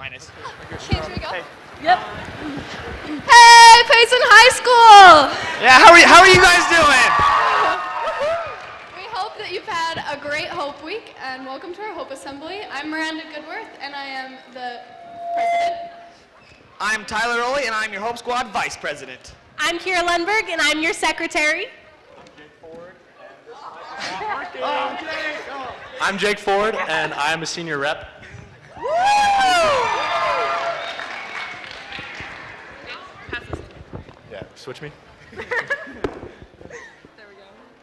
Highness. Okay, should we go? Hey. Yep. Hey, Payson High School! Yeah, how are you guys doing? We hope that you've had a great Hope Week, and welcome to our Hope Assembly. I'm Miranda Goodworth, and I am the president. I'm Tyler Rowley, and I'm your Hope Squad vice president. I'm Kira Lundberg, and I'm your secretary. I'm Jake Ford, and I'm a senior rep. Yeah, switch me.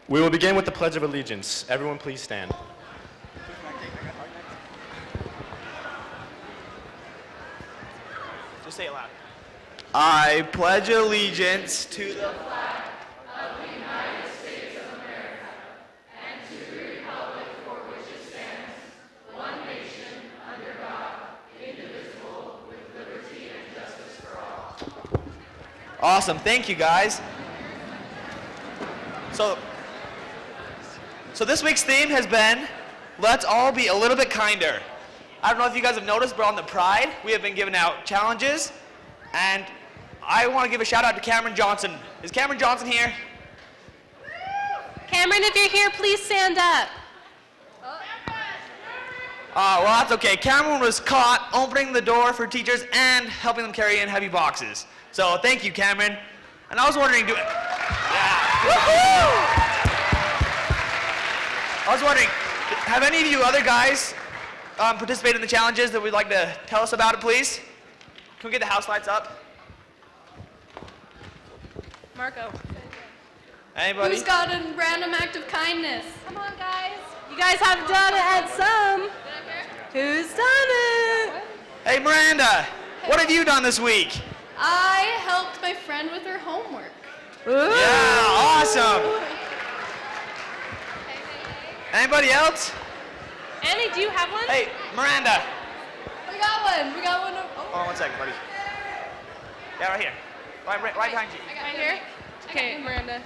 We will begin with the Pledge of Allegiance. Everyone please stand. Just say it loud. I pledge allegiance to the flag of the United States of America and to the republic for which it stands, one nation, under God, indivisible, with liberty and justice for all. Awesome, thank you guys. So this week's theme has been, let's all be a little bit kinder. I don't know if you guys have noticed, but on the Pride, we have been giving out challenges, and I want to give a shout out to Cameron Johnson. Is Cameron Johnson here? Cameron, if you're here, please stand up. Well, that's okay. Cameron was caught opening the door for teachers and helping them carry in heavy boxes. So thank you, Cameron. And I was wondering, have any of you other guys participated in the challenges that would like to tell us about it, please? Can we get the house lights up? Marco. Anybody? Who's got a random act of kindness? Come on, guys. You guys have done it at some. Who's done it? Hey, Miranda, what have you done this week? I helped my friend with her homework. Ooh. Yeah, awesome. Anybody else? Annie, do you have one? Hey, Miranda. We got one. We got one. Hold on one second, buddy. Yeah, right here. Right behind you. Right here? Okay, Miranda.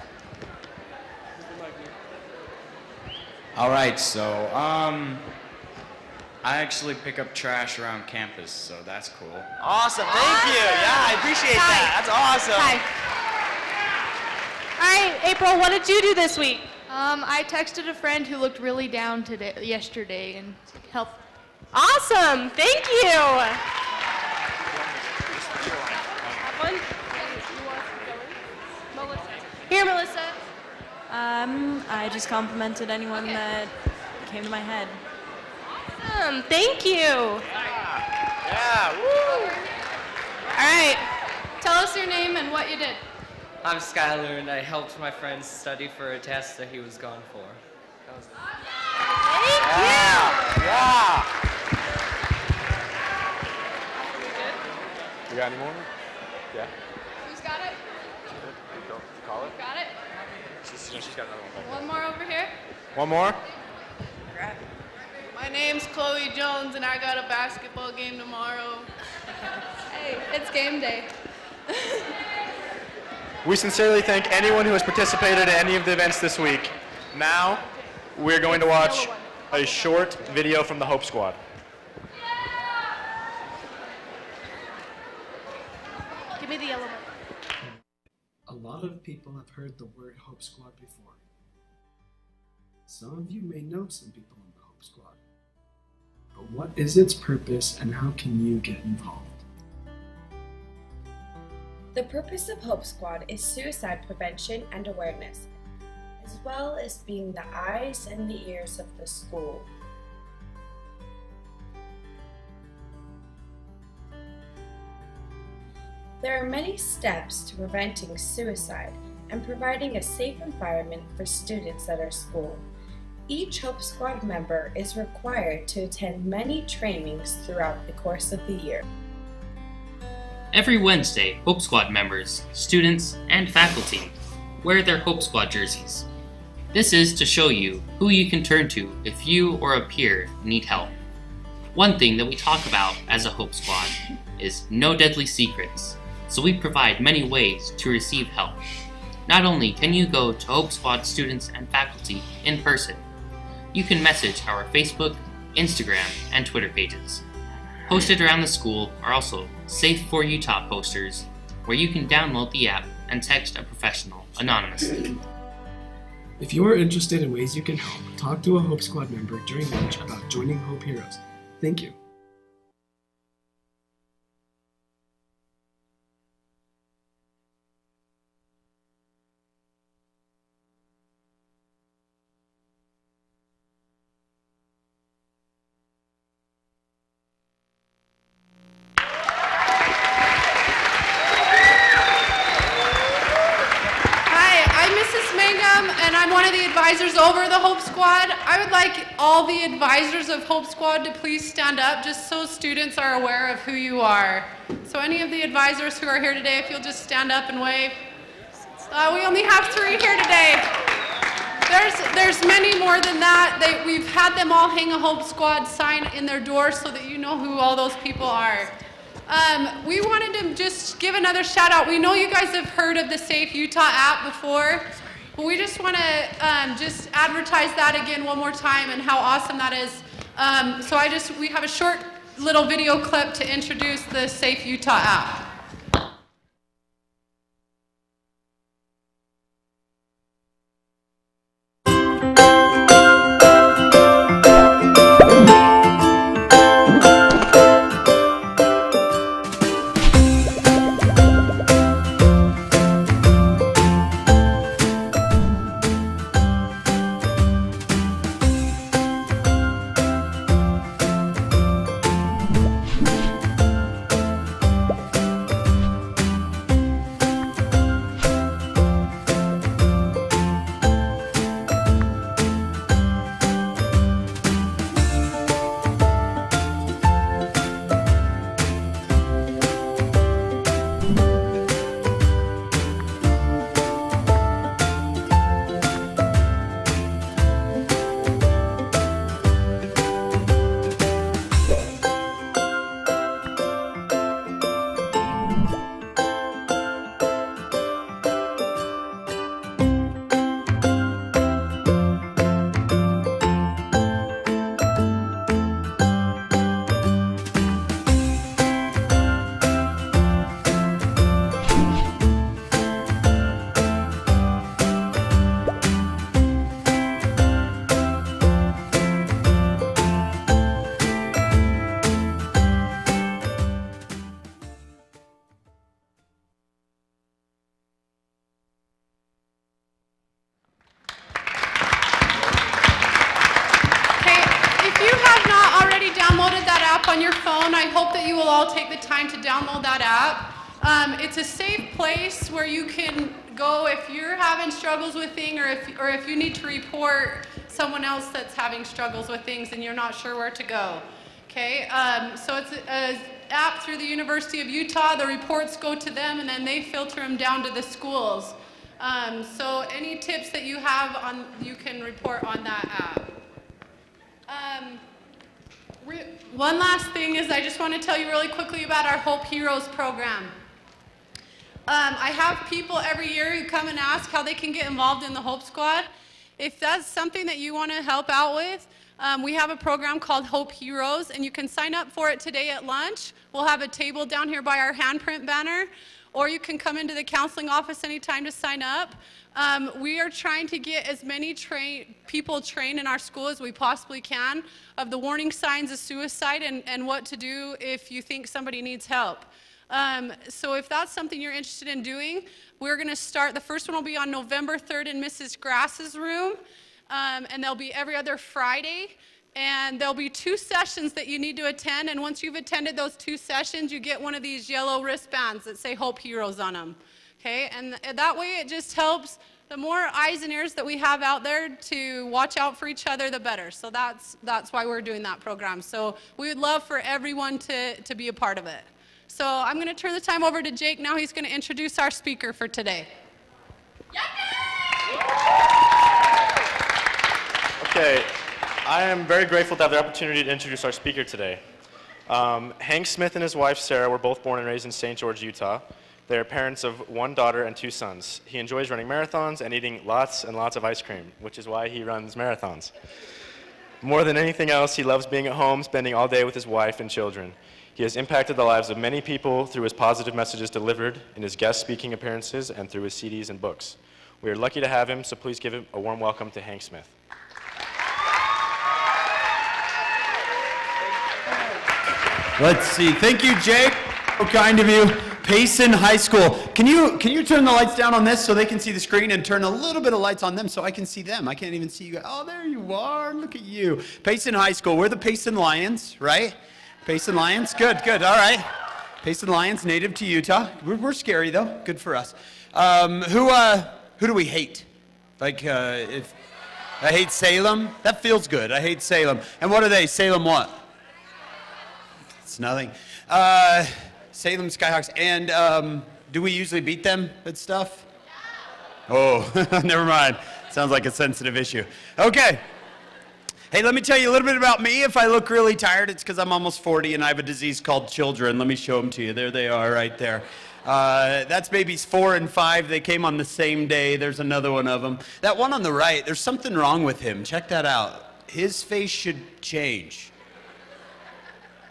All right, so I actually pick up trash around campus, so that's cool. Awesome, thank you. Yeah, I appreciate that. That's awesome. Hi. All right, April, what did you do this week? I texted a friend who looked really down yesterday and helped. Awesome, thank you. Have one? Here, Melissa. I just complimented anyone that came to my head. Awesome, thank you. Yeah, woo. All right. Tell us your name and what you did. I'm Skylar, and I helped my friend study for a test that he was gone for. That was Thank you. Yeah. You got any more? Yeah. Who's got it? Call it. Got it? She's got another one. One more over here. One more? My name's Chloe Jones, and I got a basketball game tomorrow. Hey, it's game day. We sincerely thank anyone who has participated in any of the events this week. Now, we're going to watch a short video from the Hope Squad. Give me the yellow one. A lot of people have heard the word Hope Squad before. Some of you may know some people in the Hope Squad. But what is its purpose and how can you get involved? The purpose of Hope Squad is suicide prevention and awareness, as well as being the eyes and the ears of the school. There are many steps to preventing suicide and providing a safe environment for students at our school. Each Hope Squad member is required to attend many trainings throughout the course of the year. Every Wednesday, Hope Squad members, students, and faculty wear their Hope Squad jerseys. This is to show you who you can turn to if you or a peer need help. One thing that we talk about as a Hope Squad is no deadly secrets, so we provide many ways to receive help. Not only can you go to Hope Squad students and faculty in person, you can message our Facebook, Instagram, and Twitter pages. Posted around the school are also Safe for Utah posters, where you can download the app and text a professional anonymously. If you are interested in ways you can help, talk to a Hope Squad member during lunch about joining Hope Heroes. Thank you. And I'm one of the advisors over the Hope Squad. I would like all the advisors of Hope Squad to please stand up just so students are aware of who you are. So any of the advisors who are here today, if you'll just stand up and wave. We only have 3 here today. There's many more than that. We've had them all hang a Hope Squad sign in their door so that you know who all those people are. We wanted to just give another shout out. We know you guys have heard of the Safe Utah app before. But we just want to just advertise that again one more time and how awesome that is. We have a short little video clip to introduce the Safe Utah app. On your phone, I hope that you will all take the time to download that app. It's a safe place where you can go if you're having struggles with things, or if you need to report someone else that's having struggles with things and you're not sure where to go. Okay, so it's an app through the University of Utah. The reports go to them and then they filter them down to the schools. So any tips that you have you can report on that app. One last thing is I just want to tell you really quickly about our Hope Heroes program. I have people every year who come and ask how they can get involved in the Hope Squad. If that's something that you want to help out with, we have a program called Hope Heroes, and you can sign up for it today at lunch. We'll have a table down here by our handprint banner, or you can come into the counseling office anytime to sign up. We are trying to get as many people trained in our school as we possibly can of the warning signs of suicide and what to do if you think somebody needs help. So if that's something you're interested in doing, we're going to start. The first one will be on November 3rd in Mrs. Grass's room, and they'll be every other Friday. And there'll be 2 sessions that you need to attend, and once you've attended those 2 sessions, you get one of these yellow wristbands that say Hope Heroes on them. Okay, and that way it just helps. The more eyes and ears that we have out there to watch out for each other, the better. So that's why we're doing that program. So we would love for everyone to be a part of it. So I'm going to turn the time over to Jake now. He's going to introduce our speaker for today. Okay, I am very grateful to have the opportunity to introduce our speaker today. Hank Smith and his wife Sarah were both born and raised in St. George, Utah. They are parents of 1 daughter and 2 sons. He enjoys running marathons and eating lots and lots of ice cream, which is why he runs marathons. More than anything else, he loves being at home, spending all day with his wife and children. He has impacted the lives of many people through his positive messages delivered in his guest speaking appearances and through his CDs and books. We are lucky to have him, so please give him a warm welcome to Hank Smith. Let's see. Thank you, Jake. So kind of you. Payson High School. Can you turn the lights down on this so they can see the screen, and turn a little bit of lights on them so I can see them? I can't even see you guys. Oh, there you are. Look at you. Payson High School. We're the Payson Lions, right? Payson Lions. Good, good. All right. Payson Lions, native to Utah. We're scary though. Good for us. Who do we hate? Like, if I hate Salem, that feels good. I hate Salem. And what are they? Salem what? It's nothing. Salem Skyhawks. And do we usually beat them at stuff? Oh, never mind. Sounds like a sensitive issue. Okay. Hey, let me tell you a little bit about me. If I look really tired, it's because I'm almost 40 and I have a disease called children. Let me show them to you. There they are right there. That's babies 4 and 5. They came on the same day. There's another one of them. That one on the right, there's something wrong with him. Check that out. His face should change.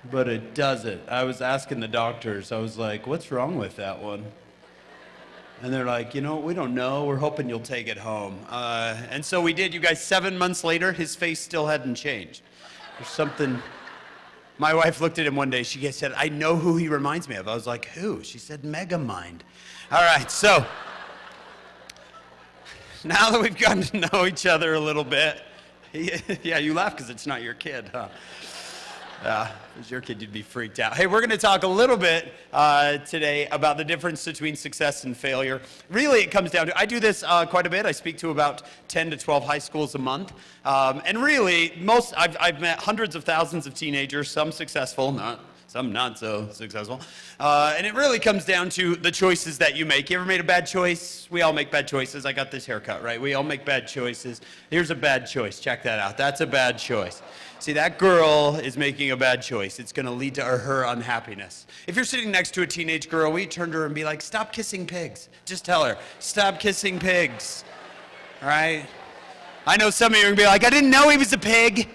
But it doesn't. I was asking the doctors. I was like, what's wrong with that one? And they're like, you know, we don't know. We're hoping you'll take it home. And so we did. You guys, 7 months later, his face still hadn't changed. There's something. My wife looked at him one day. She said, I know who he reminds me of. I was like, who? She said, Megamind. All right, so now that we've gotten to know each other a little bit. Yeah, you laugh because it's not your kid, huh? If it was your kid, you'd be freaked out. Hey, we're going to talk a little bit today about the difference between success and failure. Really, it comes down to, I do this quite a bit. I speak to about 10 to 12 high schools a month. And really, I've met hundreds of thousands of teenagers, some successful, some not so successful. And it really comes down to the choices that you make. You ever made a bad choice? We all make bad choices. I got this haircut, right? We all make bad choices. Here's a bad choice. Check that out. That's a bad choice. See, that girl is making a bad choice. It's going to lead to her unhappiness. If you're sitting next to a teenage girl, we turn to her and be like, stop kissing pigs. Just tell her, stop kissing pigs. All right? I know some of you are going to be like, I didn't know he was a pig.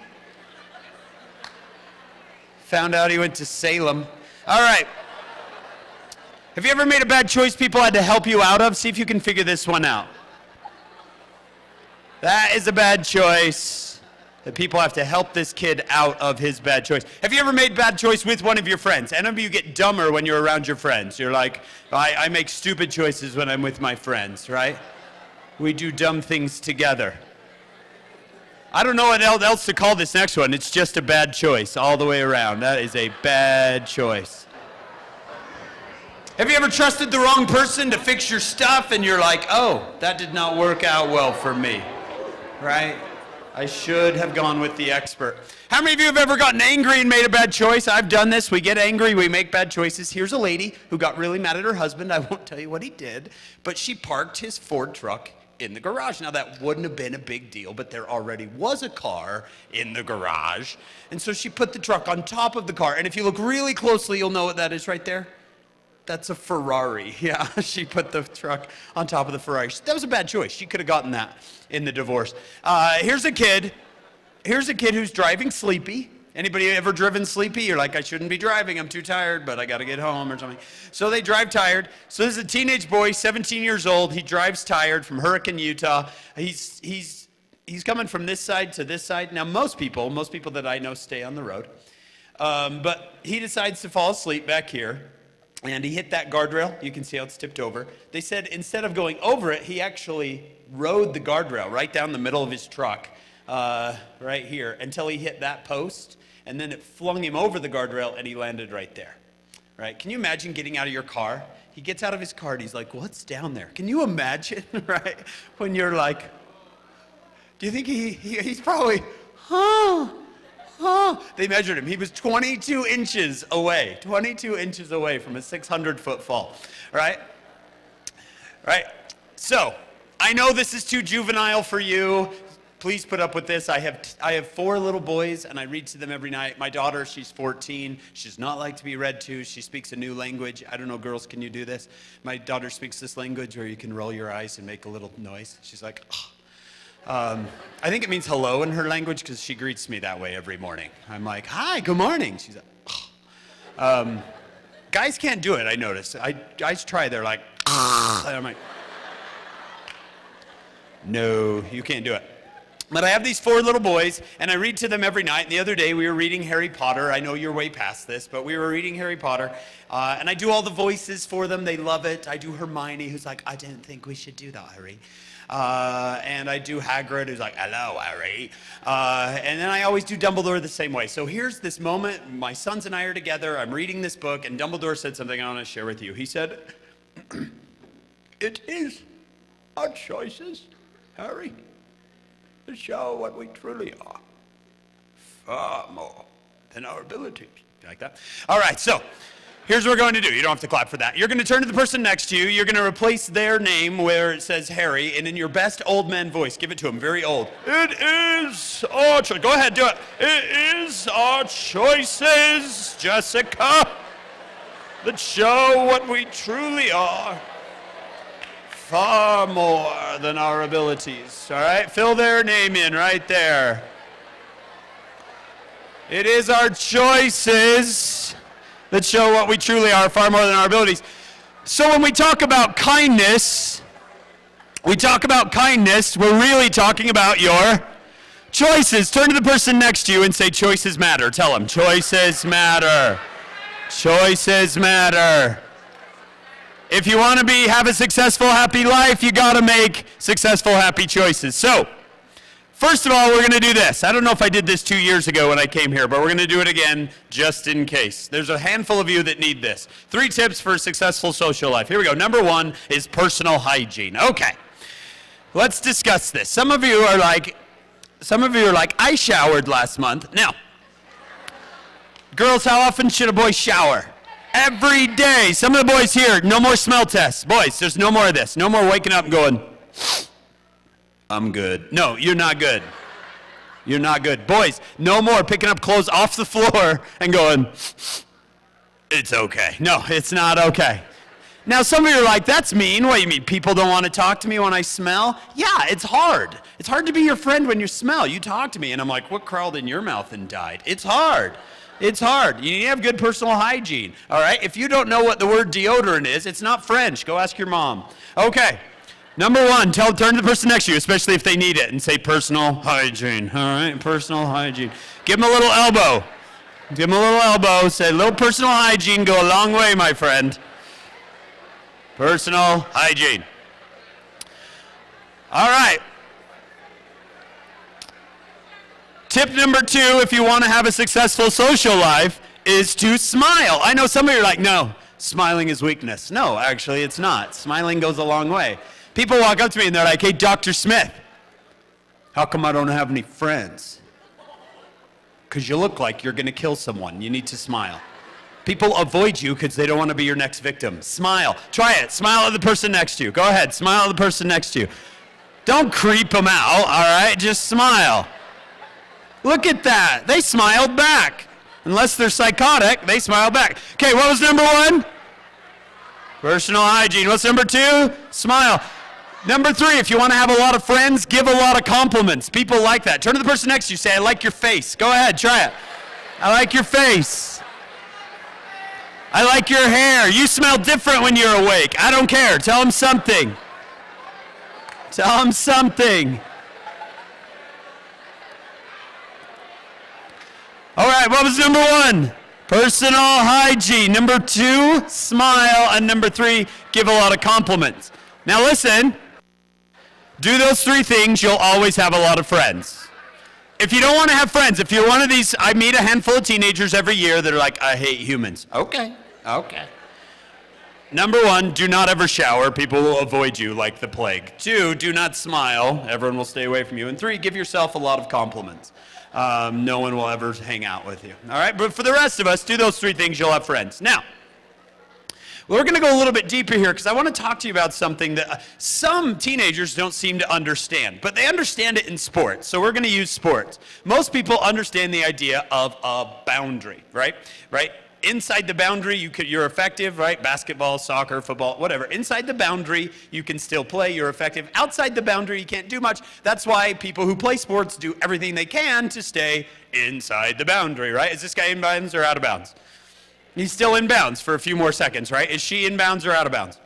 Found out he went to Salem. All right. Have you ever made a bad choice people had to help you out of? See if you can figure this one out. That is a bad choice. That people have to help this kid out of his bad choice. Have you ever made a bad choice with one of your friends? Any of you get dumber when you're around your friends? You're like, I make stupid choices when I'm with my friends, right? We do dumb things together. I don't know what else to call this next one. It's just a bad choice all the way around. That is a bad choice. Have you ever trusted the wrong person to fix your stuff and you're like, oh, that did not work out well for me, right? I should have gone with the expert. How many of you have ever gotten angry and made a bad choice? I've done this. We get angry, we make bad choices. Here's a lady who got really mad at her husband. I won't tell you what he did, but she parked his Ford truck in the garage. Now, that wouldn't have been a big deal, but there already was a car in the garage. And so she put the truck on top of the car. And if you look really closely, you'll know what that is right there. That's a Ferrari. Yeah, she put the truck on top of the Ferrari. That was a bad choice. She could have gotten that in the divorce. Here's a kid who's driving sleepy. Anybody ever driven sleepy? You're like, I shouldn't be driving. I'm too tired, but I got to get home or something. So they drive tired. So this is a teenage boy, 17 years old. He drives tired from Hurricane, Utah. He's coming from this side to this side. Now, most people that I know stay on the road. But he decides to fall asleep back here. And he hit that guardrail. You can see how it's tipped over. They said instead of going over it, he actually rode the guardrail right down the middle of his truck, right here, until he hit that post. And then it flung him over the guardrail, and he landed right there. Right? Can you imagine getting out of your car? He gets out of his car, and he's like, what's down there? Can you imagine, right? When you're like, do you think he's probably, They measured him. He was 22 inches away. 22 inches away from a 600-foot fall. Right? Right? So, I know this is too juvenile for you. Please put up with this. I have 4 little boys, and I read to them every night. My daughter, she's 14. She does not like to be read to. She speaks a new language. I don't know, girls, can you do this? My daughter speaks this language where you can roll your eyes and make a little noise. She's like, oh. I think it means hello in her language because she greets me that way every morning. I'm like, hi, good morning. She's like, oh. Guys can't do it, I notice. Guys try, they're like, and I'm like, no, you can't do it. But I have these 4 little boys, and I read to them every night. And the other day, we were reading Harry Potter. I know you're way past this, but we were reading Harry Potter. And I do all the voices for them. They love it. I do Hermione, who's like, I don't think we should do that, Harry. And I do Hagrid, who's like, hello, Harry. And then I always do Dumbledore the same way. So here's this moment. My sons and I are together. I'm reading this book, and Dumbledore said something I want to share with you. He said, it is our choices, Harry, to show what we truly are, far more than our abilities. You like that? All right, so here's what we're going to do. You don't have to clap for that. You're going to turn to the person next to you. You're going to replace their name where it says Harry, and in your best old man voice, give it to him, very old. It is our choice. Go ahead, do it. It is our choices, Jessica, that show what we truly are, far more than our abilities. All right, fill their name in right there. It is our choices that show what we truly are, far more than our abilities. So when we talk about kindness, we're really talking about your choices. Turn to the person next to you and say, choices matter. Tell them, choices matter. Choices matter. If you want to have a successful, happy life, you got to make successful, happy choices. So, first of all, we're going to do this. I don't know if I did this 2 years ago when I came here, but we're going to do it again just in case. There's a handful of you that need this. 3 tips for a successful social life. Here we go. Number 1 is personal hygiene. Okay. Let's discuss this. Some of you are like, I showered last month. Now, girls, how often should a boy shower? Every day. Some of the boys here, no more smell tests. Boys, there's no more of this. No more waking up and going, I'm good. No, you're not good. You're not good. Boys, no more picking up clothes off the floor and going, it's okay. No, it's not okay. Now, some of you are like, that's mean. What do you mean? People don't want to talk to me when I smell? Yeah, it's hard. It's hard to be your friend when you smell. You talk to me, and I'm like, what crawled in your mouth and died? It's hard. It's hard. You need to have good personal hygiene. All right? If you don't know what the word deodorant is, it's not French. Go ask your mom. Okay. Number 1, turn to the person next to you, especially if they need it, and say personal hygiene. All right? Personal hygiene. Give them a little elbow. Give them a little elbow. Say, a little personal hygiene go a long way, my friend. Personal hygiene. All right. Tip number 2, if you want to have a successful social life, is to smile. I know some of you are like, no, smiling is weakness. No, actually it's not. Smiling goes a long way. People walk up to me and they're like, hey, Dr. Smith, how come I don't have any friends? Because you look like you're going to kill someone. You need to smile. People avoid you because they don't want to be your next victim. Smile. Try it. Smile at the person next to you. Go ahead. Smile at the person next to you. Don't creep them out, all right? Just smile. Look at that. They smiled back. Unless they're psychotic, they smile back. Okay, what was number 1? Personal hygiene. What's number 2? Smile. Number 3, if you want to have a lot of friends, give a lot of compliments. People like that. Turn to the person next to you. Say, I like your face. Go ahead, try it. I like your face. I like your hair. You smell different when you're awake. I don't care. Tell them something. Tell them something. All right, what was number 1? Personal hygiene. Number 2, smile. And number 3, give a lot of compliments. Now listen, do those 3 things, you'll always have a lot of friends. If you don't want to have friends, if you're one of these, I meet a handful of teenagers every year that are like, I hate humans. Okay, okay. Number 1, do not ever shower. People will avoid you like the plague. 2, do not smile. Everyone will stay away from you. And 3, give yourself a lot of compliments. No one will ever hang out with you. All right, but for the rest of us, do those 3 things, you'll have friends. Now, we're going to go a little bit deeper here because I want to talk to you about something that some teenagers don't seem to understand, but they understand it in sports. So we're going to use sports. Most people understand the idea of a boundary, right? Inside the boundary, you're effective, right? Basketball, soccer, football, whatever. Inside the boundary, you can still play, you're effective. Outside the boundary, you can't do much. That's why people who play sports do everything they can to stay inside the boundary, right? Is this guy in bounds or out of bounds? He's still in bounds for a few more seconds, right? Is she in bounds or out of bounds?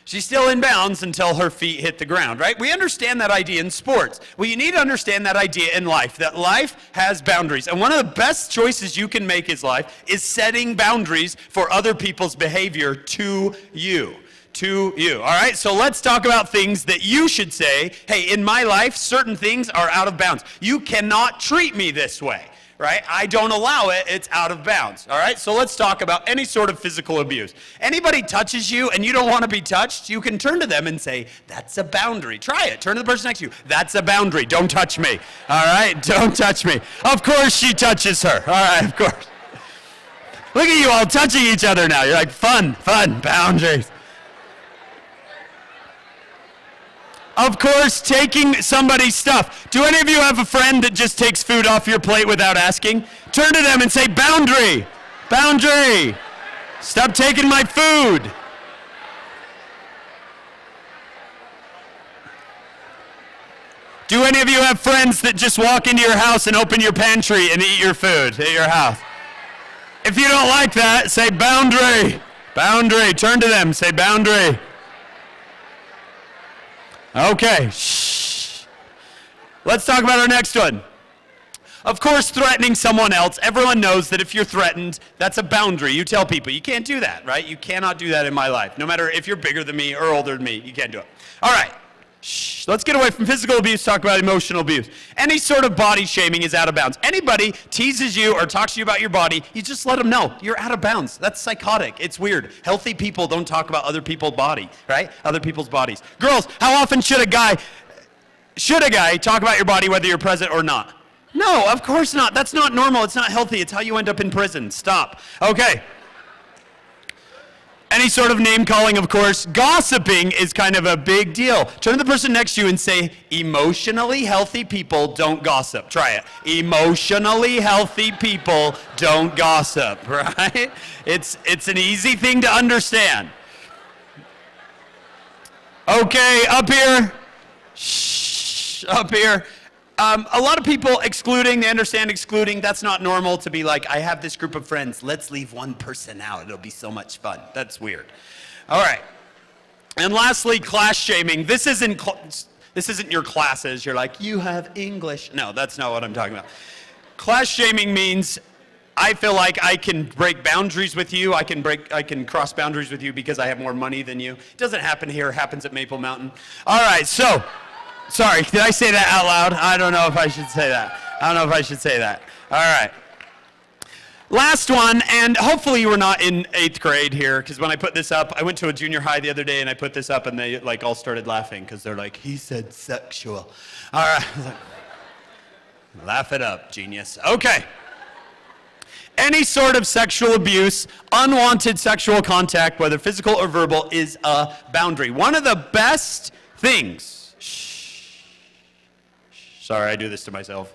She's still in bounds until her feet hit the ground, right? We understand that idea in sports. Well, you need to understand that idea in life, that life has boundaries. And one of the best choices you can make in life is setting boundaries for other people's behavior to you. To you, all right? So let's talk about things that you should say, hey, in my life, certain things are out of bounds. You cannot treat me this way. Right? I don't allow it, it's out of bounds, all right? So let's talk about any sort of physical abuse. Anybody touches you and you don't want to be touched, you can turn to them and say, that's a boundary. Try it. Turn to the person next to you. That's a boundary. Don't touch me, all right? Don't touch me. Of course she touches her, all right, of course. Look at you all touching each other now. You're like, fun, boundaries. Of course, taking somebody's stuff. Do any of you have a friend that just takes food off your plate without asking? Turn to them and say, boundary, boundary. Stop taking my food. Do any of you have friends that just walk into your house and open your pantry and eat your food at your house? If you don't like that, say boundary, boundary. Turn to them, say boundary. Okay, shh. Let's talk about our next one. Of course, threatening someone else. Everyone knows that if you're threatened, that's a boundary. You tell people, you can't do that, right? You cannot do that in my life. No matter if you're bigger than me or older than me, you can't do it. All right, shh. Let's get away from physical abuse, talk about emotional abuse. Any sort of body shaming is out of bounds. Anybody teases you or talks to you about your body, you just let them know you're out of bounds. That's psychotic. It's weird. Healthy people don't talk about other people's body, right? Other people's bodies. Girls, how often should a guy talk about your body whether you're present or not? No, of course not. That's not normal. It's not healthy. It's how you end up in prison. Stop. Okay. Any sort of name calling, of course. Gossiping is kind of a big deal. Turn to the person next to you and say, emotionally healthy people don't gossip. Try it. Emotionally healthy people don't gossip, right? It's an easy thing to understand. Okay, up here. Shh, up here. A lot of people excluding, they understand excluding. That's not normal to be like, I have this group of friends. Let's leave one person out. It'll be so much fun. That's weird. All right. And lastly, class shaming. This isn't your classes. You're like, you have English. No, that's not what I'm talking about. Class shaming means I feel like I can break boundaries with you. I can cross boundaries with you because I have more money than you. It doesn't happen here. It happens at Maple Mountain. All right, so. Sorry, did I say that out loud? I don't know if I should say that. All right. Last one, and hopefully you were not in 8th grade here, because when I put this up, I went to a junior high the other day, and I put this up, and they like all started laughing, because they're like, he said sexual. All right. Laugh it up, genius. Okay. Any sort of sexual abuse, unwanted sexual contact, whether physical or verbal, is a boundary. One of the best things. Sorry, I do this to myself.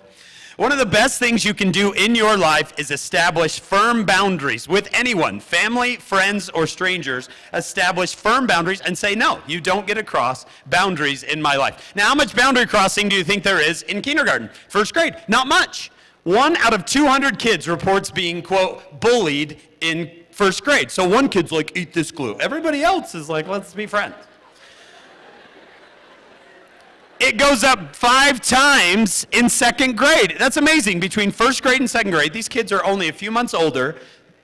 One of the best things you can do in your life is establish firm boundaries with anyone, family, friends, or strangers. Establish firm boundaries and say, no, you don't get to cross boundaries in my life. Now, how much boundary crossing do you think there is in kindergarten? 1st grade? Not much. 1 out of 200 kids reports being, quote, bullied in 1st grade. So one kid's like, eat this glue. Everybody else is like, let's be friends. It goes up 5 times in 2nd grade. That's amazing. Between 1st grade and 2nd grade, these kids are only a few months older.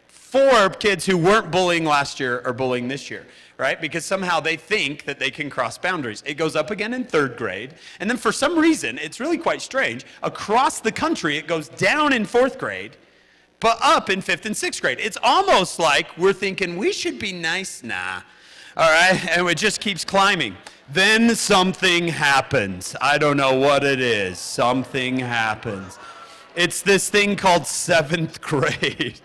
4 kids who weren't bullying last year are bullying this year, right? Because somehow they think that they can cross boundaries. It goes up again in 3rd grade. And then for some reason, it's really quite strange, across the country, it goes down in 4th grade, but up in 5th and 6th grade. It's almost like we're thinking we should be nice. Nah. All right? And it just keeps climbing. Then something happens. I don't know what it is. Something happens. It's this thing called 7th grade.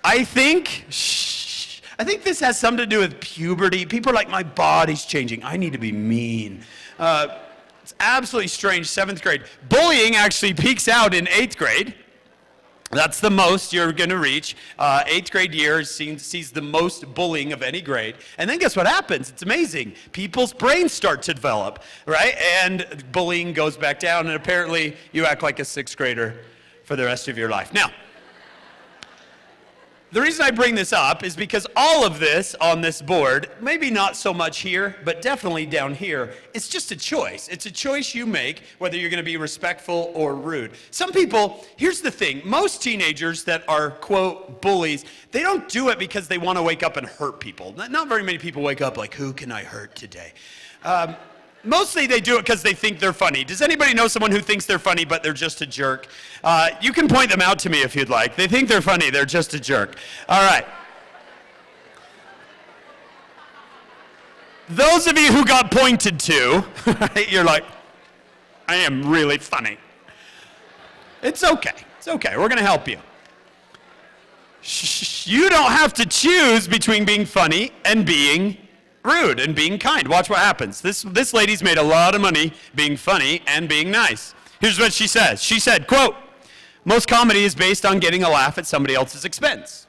I think this has something to do with puberty. People are like, my body's changing. I need to be mean. It's absolutely strange, 7th grade. Bullying actually peaks out in 8th grade. That's the most you're going to reach. 8th grade year sees the most bullying of any grade. And then guess what happens? It's amazing. People's brains start to develop, right? And bullying goes back down, and apparently you act like a 6th grader for the rest of your life. Now, The reason I bring this up is because all of this on this board, maybe not so much here, but definitely down here, it's just a choice. It's a choice you make whether you're going to be respectful or rude. Some people, here's the thing, most teenagers that are, quote, bullies, they don't do it because they want to wake up and hurt people. Not very many people wake up like, who can I hurt today? Mostly they do it because they think they're funny. Does anybody know someone who thinks they're funny but they're just a jerk? You can point them out to me if you'd like. They think they're funny, they're just a jerk. All right. Those of you who got pointed to, you're like, I am really funny. It's okay. It's okay. We're going to help you. You don't have to choose between being funny and being rude and being kind. Watch what happens. This lady's made a lot of money being funny and being nice. Here's what she says. She said, quote, most comedy is based on getting a laugh at somebody else's expense.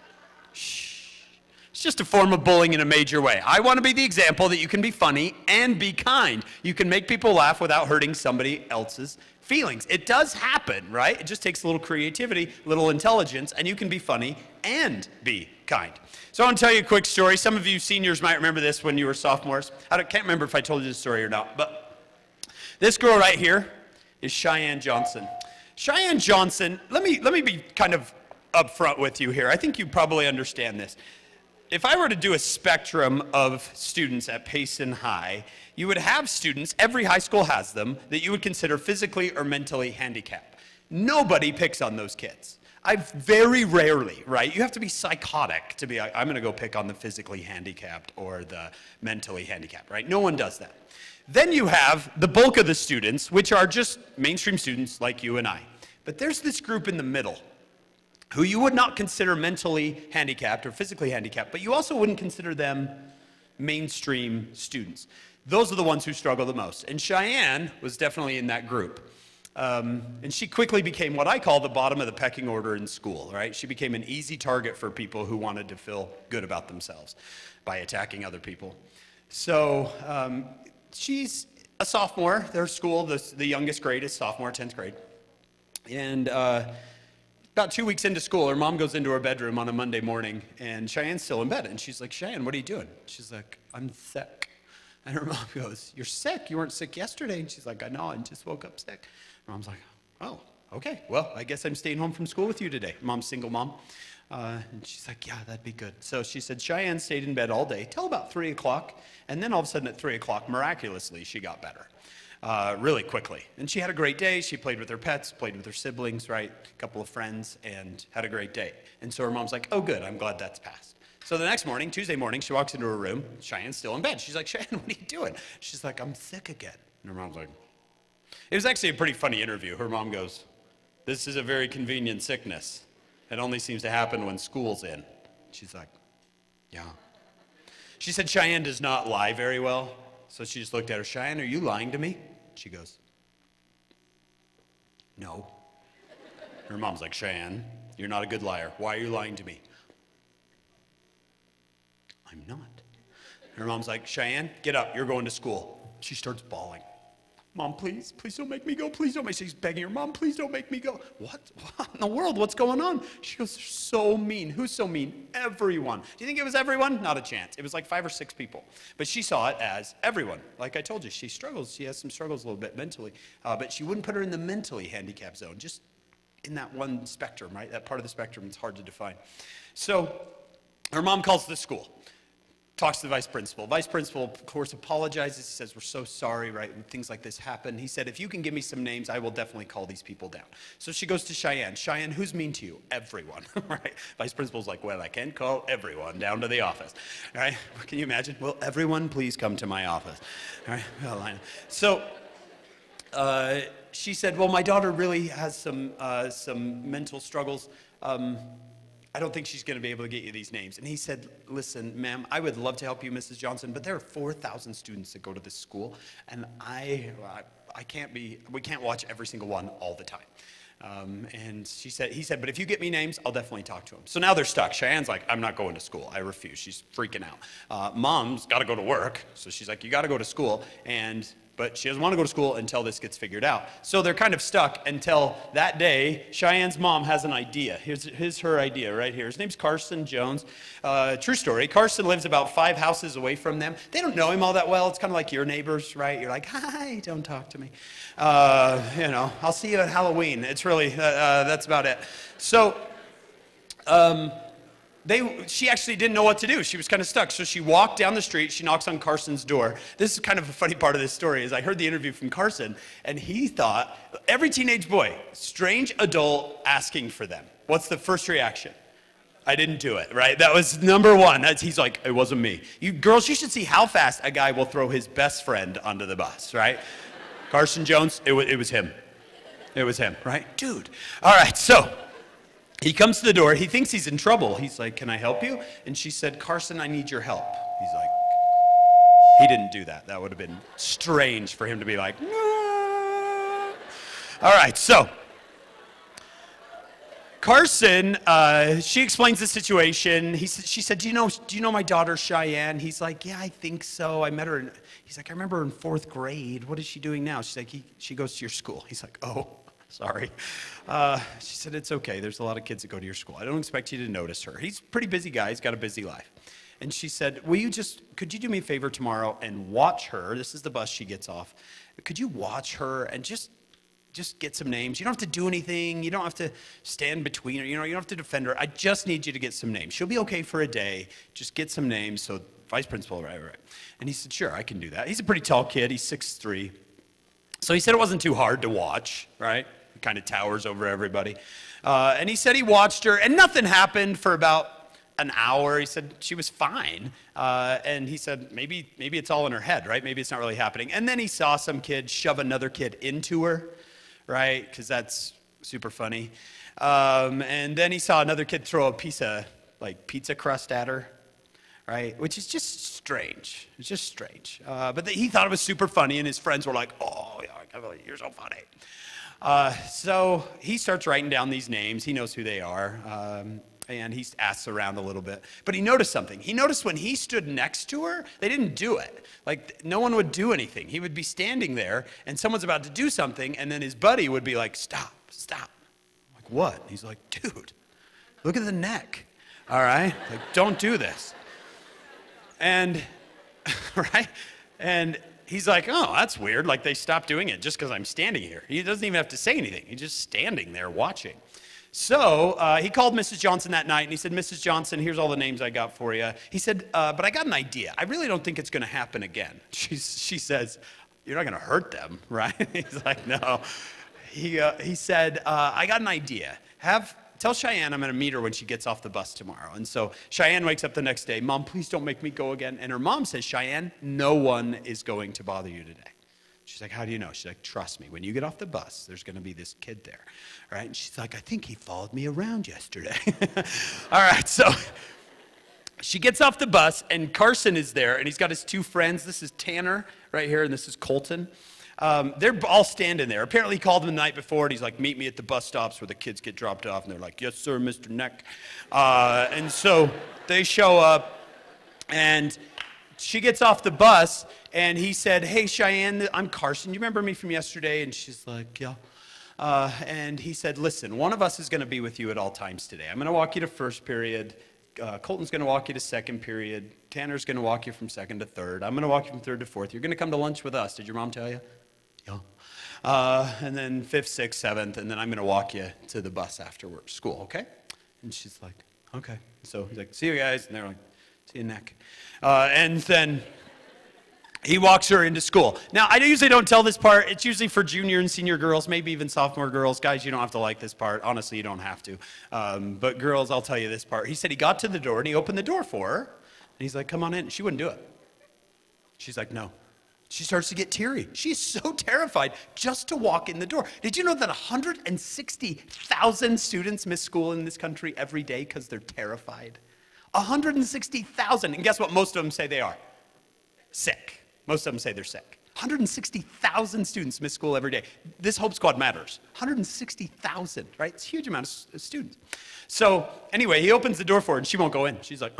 It's just a form of bullying in a major way. I want to be the example that you can be funny and be kind. You can make people laugh without hurting somebody else's feelings. It does happen, right? It just takes a little creativity, a little intelligence, and you can be funny and be kind. So I want to tell you a quick story. Some of you seniors might remember this when you were sophomores. I can't remember if I told you this story or not, but this girl right here is Cheyenne Johnson. Cheyenne Johnson, let me be kind of upfront with you here. I think you probably understand this. If I were to do a spectrum of students at Payson High, you would have students, every high school has them, that you would consider physically or mentally handicapped. Nobody picks on those kids. Very rarely, right? You have to be psychotic to be like, I'm going to go pick on the physically handicapped or the mentally handicapped, right? No one does that. Then you have the bulk of the students, which are just mainstream students like you and I. But there's this group in the middle who you would not consider mentally handicapped or physically handicapped, but you also wouldn't consider them mainstream students. Those are the ones who struggle the most. And Cheyenne was definitely in that group. And she quickly became what I call the bottom of the pecking order in school, right? She became an easy target for people who wanted to feel good about themselves by attacking other people. So she's a sophomore. Their school, the youngest grade is sophomore, 10th grade. And about 2 weeks into school, her mom goes into her bedroom on a Monday morning, and Cheyenne's still in bed. And she's like, Cheyenne, what are you doing? She's like, I'm sick. And her mom goes, you're sick? You weren't sick yesterday? And she's like, I know, I just woke up sick. Her mom's like, oh, okay. Well, I guess I'm staying home from school with you today. Mom's single mom. And she's like, yeah, that'd be good. So she said Cheyenne stayed in bed all day till about 3 o'clock. And then all of a sudden at 3 o'clock, miraculously, she got better. Really quickly. And she had a great day. She played with her pets, played with her siblings, right? A couple of friends, and had a great day. And so her mom's like, oh, good, I'm glad that's passed. So the next morning, Tuesday morning, she walks into her room. Cheyenne's still in bed. She's like, Cheyenne, what are you doing? She's like, I'm sick again. And her mom's like, it was actually a pretty funny interview. Her mom goes, this is a very convenient sickness. It only seems to happen when school's in. She's like, yeah. She said Cheyenne does not lie very well. So she just looked at her, Cheyenne, are you lying to me? She goes, no. Her mom's like, Cheyenne, you're not a good liar. Why are you lying to me? I'm not. Her mom's like, Cheyenne, get up, you're going to school. She starts bawling. Mom, please don't make me go. Please don't make me. She's begging her, Mom, please don't make me go. What in the world? What's going on? She goes, they're so mean. Who's so mean? Everyone. Do you think it was everyone? Not a chance. It was like 5 or 6 people. But she saw it as everyone. Like I told you, she struggles. She has some struggles a little bit mentally. But she wouldn't put her in the mentally handicapped zone, just in that one spectrum, right? That part of the spectrum it's hard to define. So her mom calls the school. Talks to the vice principal. Vice principal, of course, apologizes. He says, we're so sorry, right? When things like this happen. He said, if you can give me some names, I will definitely call these people down. So she goes to Cheyenne. Cheyenne, who's mean to you? Everyone, right? Vice principal's like, well, I can call everyone down to the office, all right? Can you imagine? Will everyone please come to my office? All right, well, so she said, well, my daughter really has some mental struggles. I don't think she's going to be able to get you these names. And he said, listen, ma'am, I would love to help you, Mrs. Johnson, but there are 4,000 students that go to this school, and we can't watch every single one all the time. And he said, but if you get me names, I'll definitely talk to them. So now they're stuck. Cheyenne's like, I'm not going to school. I refuse. She's freaking out. Mom's got to go to work. So she's like, you got to go to school. but she doesn't want to go to school until this gets figured out. So they're kind of stuck until that day. Cheyenne's mom has an idea. Here's her idea right here. His name's Carson Jones. True story. Carson lives about 5 houses away from them. They don't know him all that well. It's kind of like your neighbors, right? You're like, hi, don't talk to me. I'll see you at Halloween. It's really, that's about it. So, she actually didn't know what to do. She was kind of stuck. So she walked down the street. She knocks on Carson's door. This is kind of a funny part of this story is I heard the interview from Carson, and he thought, every teenage boy, strange adult asking for them. What's the first reaction? I didn't do it, right? That was number one. He's like, it wasn't me. You girls, you should see how fast a guy will throw his best friend onto the bus, right? Carson Jones, it was him. It was him, right? Dude. All right, so he comes to the door. He thinks he's in trouble. He's like, can I help you? And she said, Carson, I need your help. He's like, he didn't do that. That would have been strange for him to be like, no. All right, so Carson, she explains the situation. She said, do you know my daughter Cheyenne? He's like, yeah, I think so. I met her he's like, I remember her in 4th grade. What is she doing now? She's like, she goes to your school. He's like, oh. Sorry. She said, it's okay. There's a lot of kids that go to your school. I don't expect you to notice her. He's a pretty busy guy. He's got a busy life. And she said, could you do me a favor tomorrow and watch her? This is the bus she gets off. Could you watch her and just get some names? You don't have to do anything. You don't have to stand between her. You don't have to defend her. I just need you to get some names. She'll be okay for a day. Just get some names. So vice principal, right. And he said, sure, I can do that. He's a pretty tall kid. He's 6'3". So he said it wasn't too hard to watch, right? Kind of towers over everybody. And he said he watched her, and nothing happened for about an hour. He said she was fine. And he said maybe it's all in her head, right? Maybe it's not really happening. And then he saw some kid shove another kid into her, right? Because that's super funny. And then he saw another kid throw a piece of pizza crust at her, right? Which is just strange. It's just strange. But he thought it was super funny, and his friends were like, oh, yeah, you're so funny. So he starts writing down these names. He knows who they are. And he asks around a little bit. But he noticed something. He noticed when he stood next to her, they didn't do it. Like, no one would do anything. He would be standing there, and someone's about to do something, and then his buddy would be like, stop. I'm like, what? He's like, dude, look at the neck. All right? Like, don't do this. And, right? And he's like, oh, that's weird. Like, they stopped doing it just because I'm standing here. He doesn't even have to say anything. He's just standing there watching. So he called Mrs. Johnson that night, and he said, Mrs. Johnson, here's all the names I got for you. He said, but I got an idea. I really don't think it's going to happen again. She says, you're not going to hurt them, right? He's like, no. He said, I got an idea. Tell Cheyenne I'm going to meet her when she gets off the bus tomorrow. And so Cheyenne wakes up the next day. Mom, please don't make me go again. And her mom says, Cheyenne, no one is going to bother you today. She's like, how do you know? She's like, trust me. When you get off the bus, there's going to be this kid there. Right? And she's like, I think he followed me around yesterday. All right, so she gets off the bus, and Carson is there, and he's got his 2 friends. This is Tanner right here, and this is Colton. They're all standing there. Apparently he called them the night before, and he's like, meet me at the bus stops where the kids get dropped off. And they're like, yes, sir, Mr. Neck. And so they show up, and she gets off the bus, and he said, hey, Cheyenne, I'm Carson. You remember me from yesterday? And she's like, yeah. And he said, listen, one of us is going to be with you at all times today. I'm going to walk you to first period. Colton's going to walk you to second period. Tanner's going to walk you from second to third. I'm going to walk you from third to fourth. You're going to come to lunch with us. Did your mom tell you? Yeah. And then fifth, sixth, seventh, and then I'm going to walk you to the bus after school, okay? And she's like, okay. So he's like, see you guys. And they're like, see you, Nick. And then he walks her into school. Now, I usually don't tell this part. It's usually for junior and senior girls, maybe even sophomore girls. Guys, you don't have to like this part. Honestly, you don't have to. But girls, I'll tell you this part. He said he got to the door, and he opened the door for her. And he's like, come on in. She wouldn't do it. She's like, no. She starts to get teary. She's so terrified just to walk in the door. Did you know that 160,000 students miss school in this country every day because they're terrified? 160,000. And guess what most of them say they are? Sick. Most of them say they're sick. 160,000 students miss school every day. This Hope Squad matters. 160,000, right? It's a huge amount of students. So anyway, he opens the door for her, and she won't go in. She's like,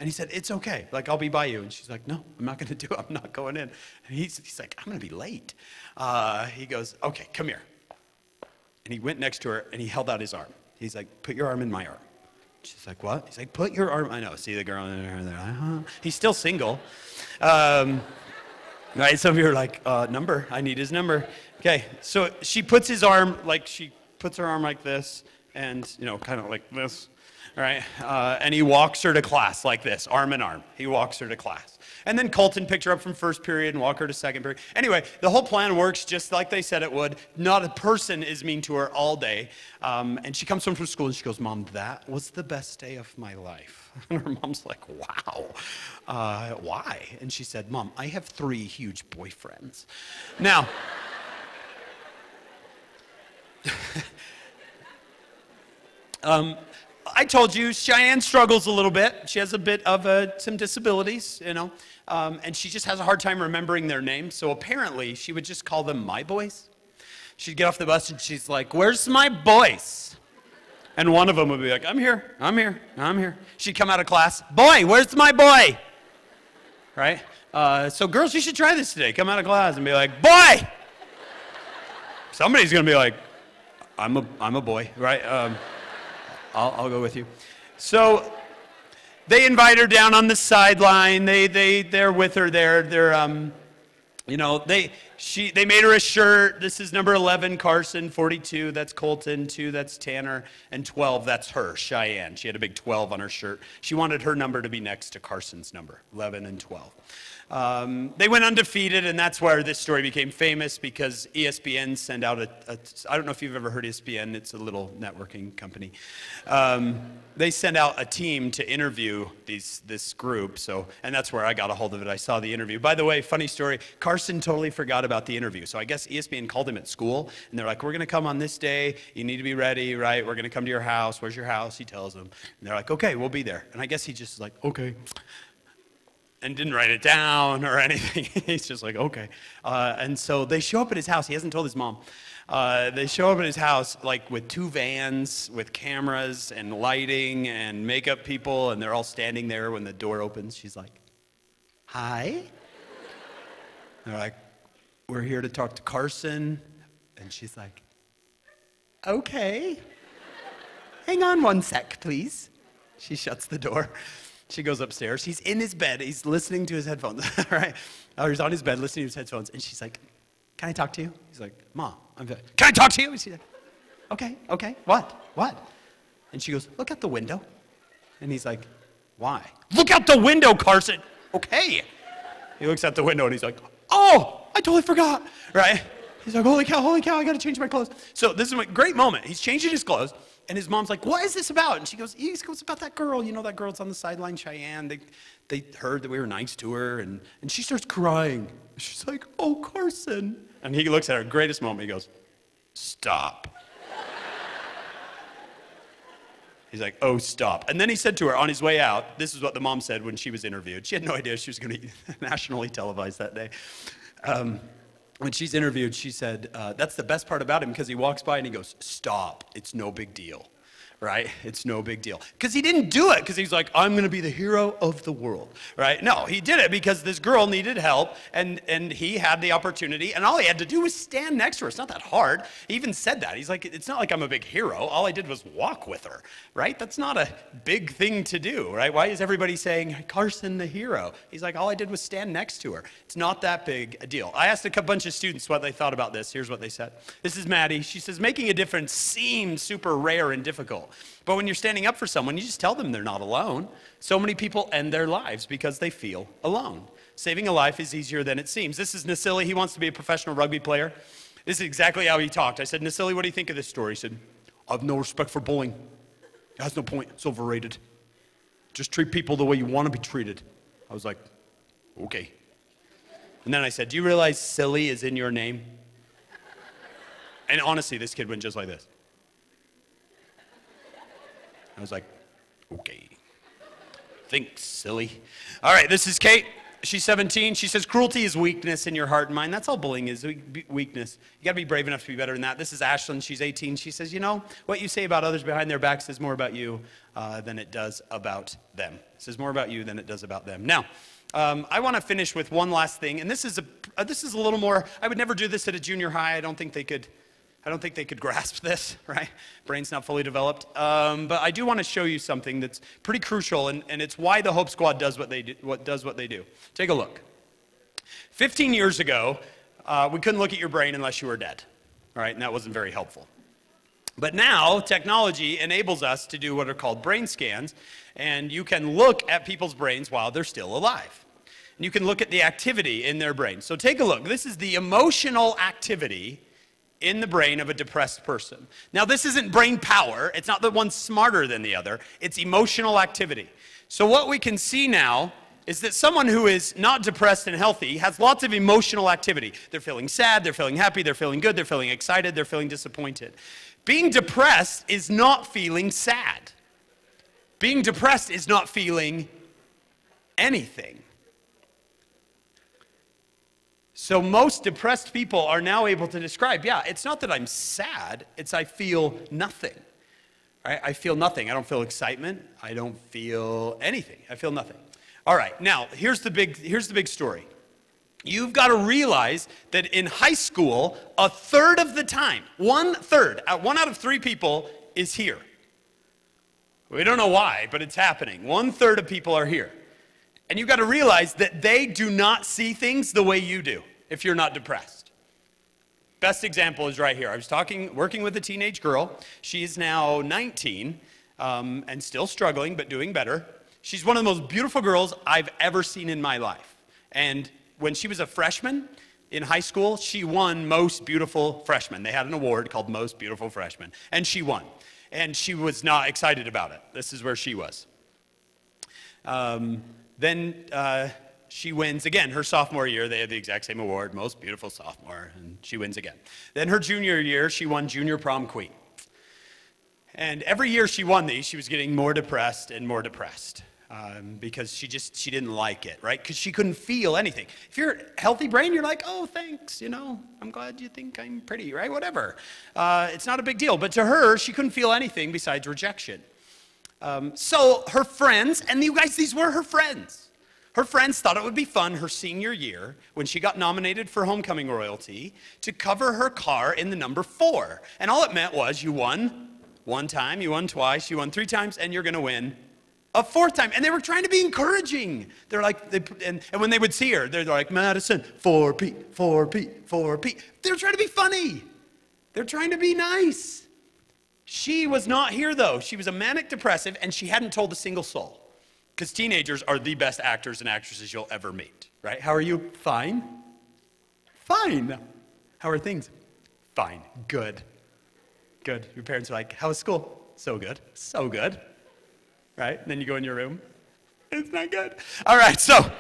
And he said, it's okay, like I'll be by you. And she's like, no, I'm not gonna do it, I'm not going in. And he's like, I'm gonna be late. He goes, okay, come here. And he went next to her and he held out his arm. He's like, put your arm in my arm. She's like, what? He's like, put your arm, I know, see the girl in there, He's still single. Right, some of you are like, number, I need his number. Okay, so she puts his arm, like she puts her arm like this, and, you know, kind of like this, right? And he walks her to class like this, arm in arm. He walks her to class. And then Colton picked her up from first period and walked her to second period. Anyway, the whole plan works just like they said it would. Not a person is mean to her all day. And she comes home from school and she goes, Mom, that was the best day of my life. And her mom's like, wow, why? And she said, Mom, I have 3 huge boyfriends. Now, I told you Cheyenne struggles a little bit. She has a bit of some disabilities, you know, and she just has a hard time remembering their names. So apparently she would just call them my boys. She'd get off the bus and she's like, where's my boys? And one of them would be like, I'm here, I'm here, I'm here. She'd come out of class, boy, where's my boy? Right? So girls, you should try this today. Come out of class and be like, boy! Somebody's gonna be like, I'm a boy, right? I'll go with you. So they invite her down on the sideline. They're with her there. They're you know, they made her a shirt. This is number 11, Carson. 42, that's Colton. 2, that's Tanner. And 12, that's her, Cheyenne. She had a big 12 on her shirt. She wanted her number to be next to Carson's number, 11 and 12. They went undefeated, and that's where this story became famous, because ESPN sent out I don't know if you've ever heard ESPN, it's a little networking company. They sent out a team to interview this group, and that's where I got a hold of it. I saw the interview. By the way, funny story, Carson totally forgot about the interview, so I guess ESPN called him at school, and they're like, we're gonna come on this day, you need to be ready, right? We're gonna come to your house, where's your house? He tells them, and they're like, okay, we'll be there. And I guess he just is like, okay. And didn't write it down or anything. He's just like, okay. And so they show up at his house. He hasn't told his mom. They show up at his house like with 2 vans with cameras and lighting and makeup people, and they're all standing there when the door opens. She's like, hi. They're like, we're here to talk to Carson. And she's like, okay. Hang on 1 sec, please. She shuts the door. She goes upstairs. He's in his bed. He's listening to his headphones, right? He's on his bed listening to his headphones. And she's like, can I talk to you? He's like, Mom, can I talk to you? And she's like, okay, what? And she goes, look out the window. And he's like, why? Look out the window, Carson. Okay. He looks out the window and he's like, oh, I totally forgot, right? He's like, holy cow, I gotta change my clothes. So this is a great moment. He's changing his clothes. And his mom's like, what is this about? And she goes, it's about that girl. You know, that girl's on the sideline, Cheyenne. They heard that we were nice to her. And she starts crying. She's like, oh, Carson. And he looks at her, greatest moment. He goes, stop. He's like, oh, stop. And then he said to her on his way out, this is what the mom said when she was interviewed. She had no idea she was going to be nationally televised that day. When she's interviewed, she said, that's the best part about him, because he walks by and he goes, stop, it's no big deal, right? It's no big deal. Because he didn't do it because he's like, I'm going to be the hero of the world, right? No, he did it because this girl needed help, and he had the opportunity, and all he had to do was stand next to her. It's not that hard. He even said that. He's like, it's not like I'm a big hero. All I did was walk with her, right? That's not a big thing to do, right? Why is everybody saying, Carson the hero? He's like, all I did was stand next to her. It's not that big a deal. I asked a bunch of students what they thought about this. Here's what they said. This is Maddie. She says, making a difference seems super rare and difficult. But when you're standing up for someone, you just tell them they're not alone. So many people end their lives because they feel alone. Saving a life is easier than it seems. This is Nasili. He wants to be a professional rugby player. This is exactly how he talked. I said, Nasili, what do you think of this story? He said, I have no respect for bullying. It has no point. It's overrated. Just treat people the way you want to be treated. I was like, okay. And then I said, do you realize silly is in your name? And honestly, this kid went just like this. I was like, okay. Thanks, silly. All right, this is Kate. She's 17. She says, cruelty is weakness in your heart and mind. That's all bullying is, weakness. You got to be brave enough to be better than that. This is Ashlyn. She's 18. She says, you know, what you say about others behind their backs says more about you than it does about them. It says more about you than it does about them. Now, I want to finish with one last thing, and this is a little more. I would never do this at a junior high. I don't think they could grasp this, right? Brain's not fully developed. But I do want to show you something that's pretty crucial, and it's why the Hope Squad does what they do. Take a look. 15 years ago, we couldn't look at your brain unless you were dead, right? And that wasn't very helpful. But now, technology enables us to do what are called brain scans, and you can look at people's brains while they're still alive. And you can look at the activity in their brain. So take a look. This is the emotional activity in the brain of a depressed person. Now, this isn't brain power. It's not that one's smarter than the other. It's emotional activity. So what we can see now is that someone who is not depressed and healthy has lots of emotional activity. They're feeling sad, they're feeling happy, they're feeling good, they're feeling excited, they're feeling disappointed. Being depressed is not feeling sad. Being depressed is not feeling anything. So most depressed people are now able to describe, yeah, it's not that I'm sad, it's I feel nothing. Right? I feel nothing. I don't feel excitement. I don't feel anything. I feel nothing. All right, now here's the big story. You've got to realize that in high school, a third of the time, 1/3, 1 out of 3 people is here. We don't know why, but it's happening. 1/3 of people are here. And you've got to realize that they do not see things the way you do if you're not depressed. Best example is right here. I was working with a teenage girl. She's now 19 and still struggling, but doing better. She's one of the most beautiful girls I've ever seen in my life. And when she was a freshman in high school, she won Most Beautiful Freshman. They had an award called Most Beautiful Freshman, and she won. And she was not excited about it. This is where she was. Then she wins again her sophomore year. They had the exact same award, Most Beautiful Sophomore, and she wins again. Then her junior year, she won Junior Prom Queen. And every year she won these, she was getting more depressed and more depressed because she didn't like it, right? Because she couldn't feel anything. If you're a healthy brain, you're like, oh, thanks, you know, I'm glad you think I'm pretty, right? Whatever. It's not a big deal. But to her, she couldn't feel anything besides rejection. So her friends, and you guys, these were her friends. Her friends thought it would be fun her senior year, when she got nominated for homecoming royalty, to cover her car in the number 4. And all it meant was you won 1 time, you won twice, you won 3 times, and you're going to win a 4th time. And they were trying to be encouraging. They're like, and when they would see her, they're like, Madison, 4P, 4P, 4P. They're trying to be funny. They're trying to be nice. She was not here, though. She was a manic depressive, and she hadn't told a single soul. Because teenagers are the best actors and actresses you'll ever meet, right? How are you? Fine. Fine. How are things? Fine. Good. Good. Your parents are like, how was school? So good. So good. Right? And then you go in your room. It's not good. All right, so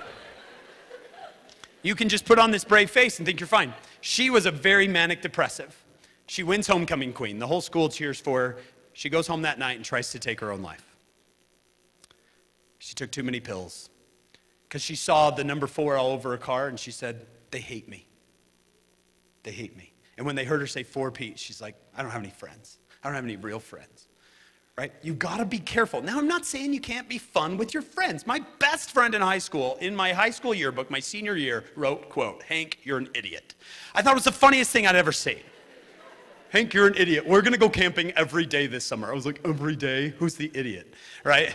you can just put on this brave face and think you're fine. She was a very manic depressive. She wins homecoming queen. The whole school cheers for her. She goes home that night and tries to take her own life. She took too many pills because she saw the number 4 all over her car, and she said, they hate me. They hate me. And when they heard her say 4P, she's like, I don't have any friends. I don't have any real friends, right? You gotta be careful. Now, I'm not saying you can't be fun with your friends. My best friend in high school, in my high school yearbook, my senior year, wrote, quote, Hank, you're an idiot. I thought it was the funniest thing I'd ever seen. Hank, you're an idiot. We're gonna go camping every day this summer. I was like, every day? Who's the idiot, right?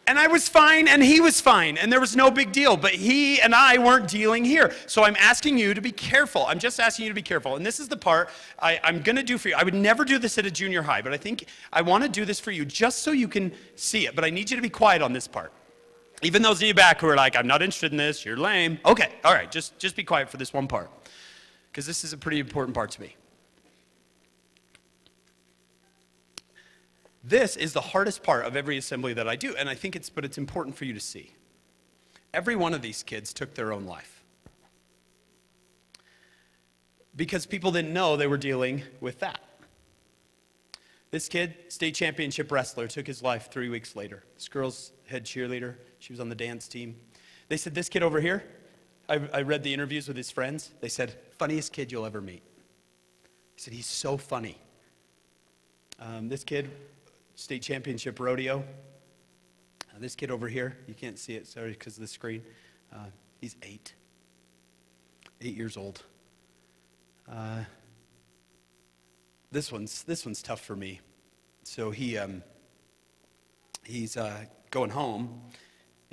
And I was fine, and he was fine, and there was no big deal. But he and I weren't dealing here. So I'm asking you to be careful. I'm just asking you to be careful. And this is the part I'm going to do for you. I would never do this at a junior high, but I think I want to do this for you just so you can see it. But I need you to be quiet on this part. Even those in the back who are like, I'm not interested in this, you're lame. Okay, all right, just be quiet for this one part, because this is a pretty important part to me. This is the hardest part of every assembly that I do, and I think it's important for you to see. Every one of these kids took their own life because people didn't know they were dealing with that. This kid, state championship wrestler, took his life 3 weeks later. This girl's head cheerleader, She was on the dance team. They said, this kid over here, I read the interviews with his friends. They said, funniest kid you'll ever meet. He said, he's so funny. This kid, state championship rodeo. This kid over here, you can't see it, sorry, because of the screen. He's 8 years old. This one's tough for me. So he's going home,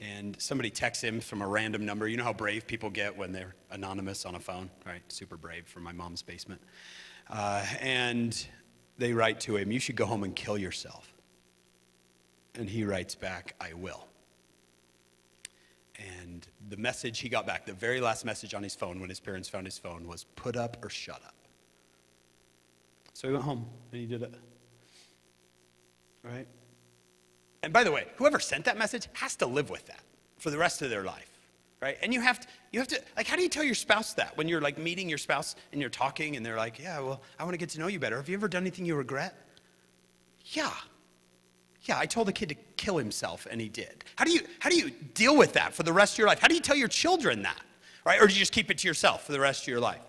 and somebody texts him from a random number. You know how brave people get when they're anonymous on a phone, right? Super brave from my mom's basement. And they write to him, you should go home and kill yourself. And he writes back, I will. And the message he got back, the very last message on his phone when his parents found his phone was, put up or shut up. So he went home and he did it. Right? And by the way, whoever sent that message has to live with that for the rest of their life. Right? And you have to, like, how do you tell your spouse that when you're like meeting your spouse and you're talking and they're like, yeah, well, I want to get to know you better. Have you ever done anything you regret? Yeah, I told a kid to kill himself and he did. How do you deal with that for the rest of your life? How do you tell your children that? Right? Or do you just keep it to yourself for the rest of your life?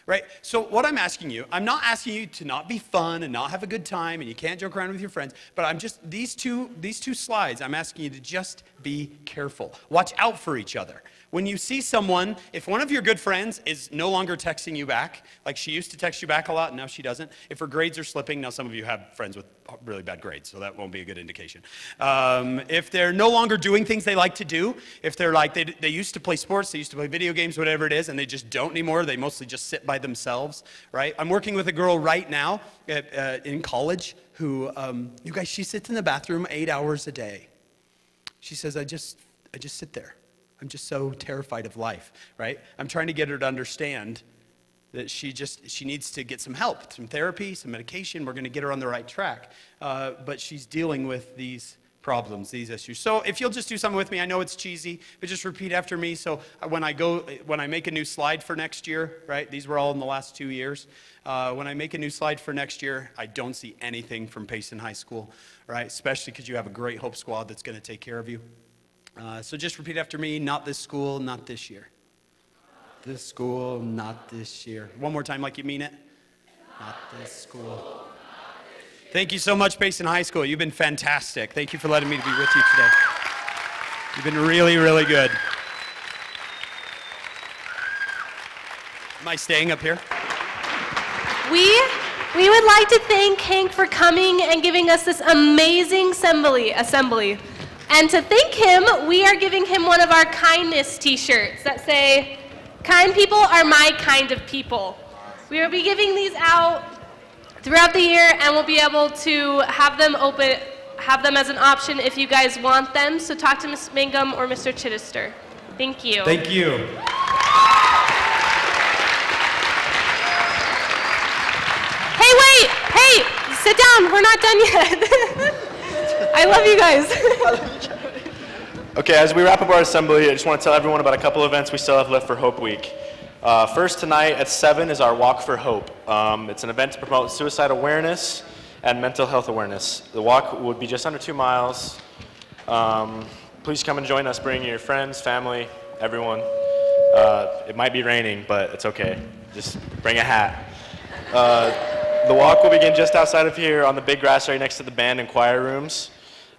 Right? So what I'm asking you, I'm not asking you to not be fun and not have a good time and you can't joke around with your friends, but I'm just, these two slides, I'm asking you to just be careful. Watch out for each other. When you see someone, if one of your good friends is no longer texting you back, like she used to text you back a lot, now she doesn't. If her grades are slipping, now some of you have friends with really bad grades, so that won't be a good indication. If they're no longer doing things they like to do, if they're like, they used to play sports, they used to play video games, whatever it is, and they just don't anymore, they mostly just sit by themselves, right? I'm working with a girl right now in college who, you guys, she sits in the bathroom 8 hours a day. She says, I just sit there. I'm just so terrified of life, right? I'm trying to get her to understand that she needs to get some help, some therapy, some medication. We're going to get her on the right track. But she's dealing with these problems, these issues. So if you'll just do something with me, I know it's cheesy, but just repeat after me. So when I make a new slide for next year, right? These were all in the last 2 years. When I make a new slide for next year, I don't see anything from Payson High School, right? Especially because you have a great Hope Squad that's going to take care of you. So just repeat after me, not this school, not this year. This school, not this year. One more time like you mean it. Not this school. Thank you so much, Payson High School. You've been fantastic. Thank you for letting me be with you today. You've been really, really good. Am I staying up here? We would like to thank Hank for coming and giving us this amazing assembly. And to thank him, we are giving him one of our kindness t-shirts that say, kind people are my kind of people. We will be giving these out throughout the year and we'll be able to have them as an option if you guys want them. So talk to Ms. Mangum or Mr. Chittister. Thank you. Thank you. Hey, wait! Hey! Sit down, we're not done yet. I love you guys. Okay, as we wrap up our assembly, I just want to tell everyone about a couple events we still have left for Hope Week. First tonight at 7 is our Walk for Hope. It's an event to promote suicide awareness and mental health awareness. The walk would be just under 2 miles. Please come and join us. Bring your friends, family, everyone. It might be raining, but it's okay. Just bring a hat. The walk will begin just outside of here on the big grass area next to the band and choir rooms.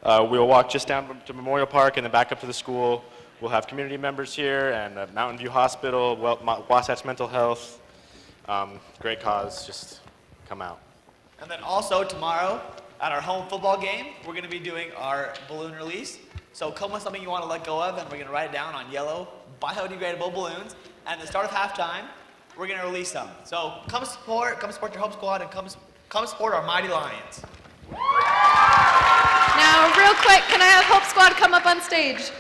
We'll walk just down to Memorial Park and then back up to the school. We'll have community members here and Mountain View Hospital, Wasatch Mental Health. Great cause, just come out. And then also tomorrow at our home football game, we're going to be doing our balloon release. So come with something you want to let go of and we're going to write it down on yellow biodegradable balloons. And at the start of halftime, we're going to release them. So come support your Hope Squad and come support our Mighty Lions. Now, real quick, can I have Hope Squad come up on stage?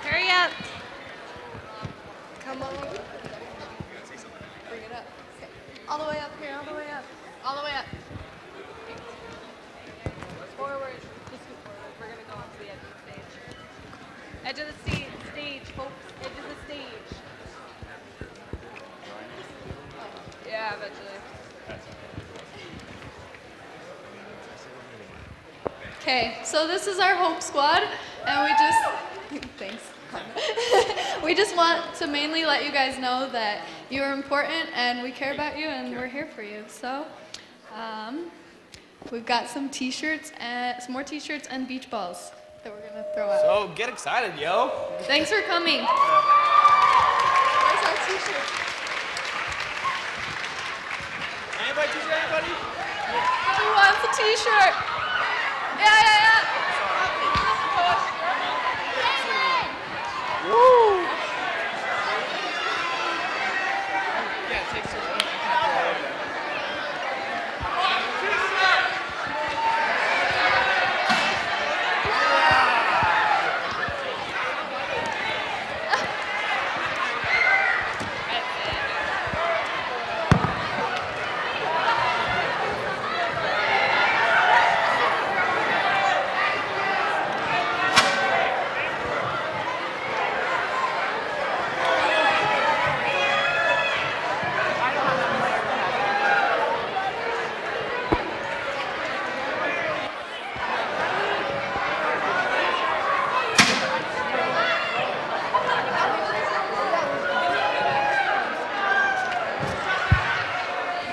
Hurry up. Come on. Bring it up. All the way up here, all the way up. All the way up. Forward. Just go forward. We're going to go on to the edge of the stage. Edge of the stage, Hope. Edge of the stage. Yeah, eventually. Okay, so this is our Hope Squad, and we just, thanks. We just want to mainly let you guys know that you are important and we care about you and we're here for you. So, we've got some t-shirts and some more t-shirts and beach balls that we're gonna throw out. So get excited, yo. Thanks for coming. Where's our t-shirt? Anybody t-shirt, anybody? Who wants a t-shirt? Yeah. Woo!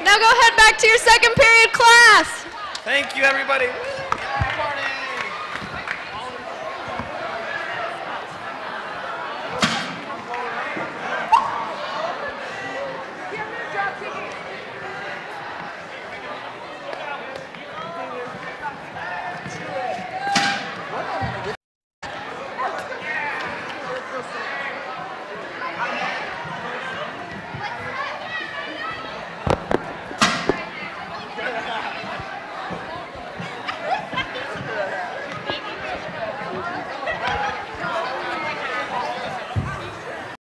Now go head back to your second period class. Thank you, everybody.